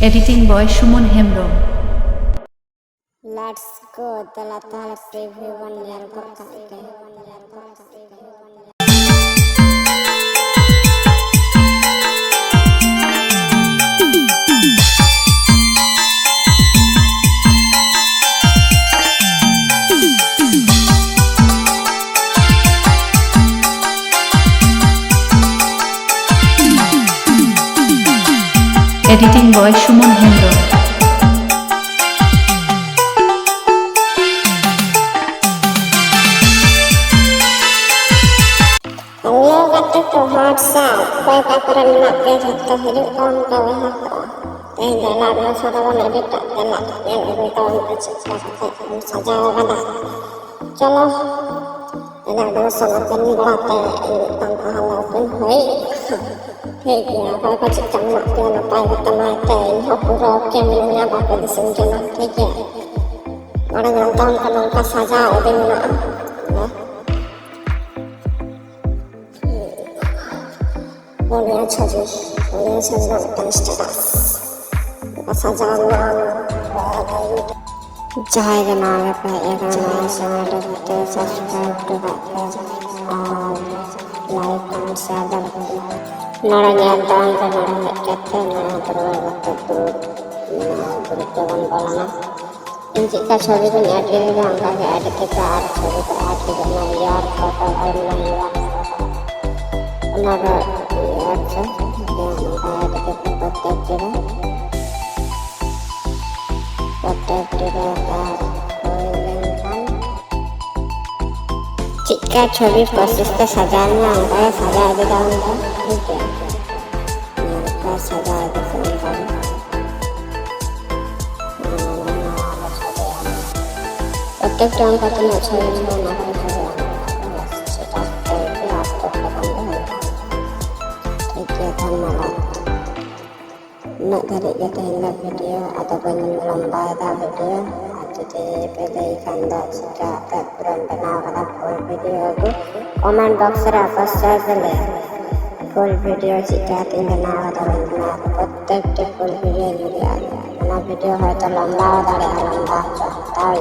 Editing boy Shumon Hemrom. Let's go. Tala preview 1 year okay. Editing boy Shumon Hemrom. Hello, kata cohort sal. Kau katakan nak dia jatuh hidup tahun kau hafal. Dalam masa tahun lebih tak dalam yang lebih tahun kecil saja ada. Kalau dalam masa tahun berapa ini tanpa halau pun hei. Hei dia kau kecil nak dia lepas kita mati. Aku roke minumnya apa di sini nak dia. Orang yang tahun kan saja lebih nak. Boleh jadi nak status. Pasal jalan JHORE nama apa ya nama sama ada subscribe to like and share dan naranya doang ke naranya kata naranya berbuat bola jika ছবি को add करेगा हमका के add के साथ ছবি को add करना यार फोटो और यार another अच्छा jika छवि proses ke sajanya angka saja di dalam ठीक है angka saja di dalam प्रत्येक टर्म का तो छवि बनाना है nak dari jatuhnya video ataupun lomba video jadi pilihkan dan jika belum pernah full video itu comment box apa saja full video jika tinggal ataupun protek full video juga karena video itu lomba dari lomba tahu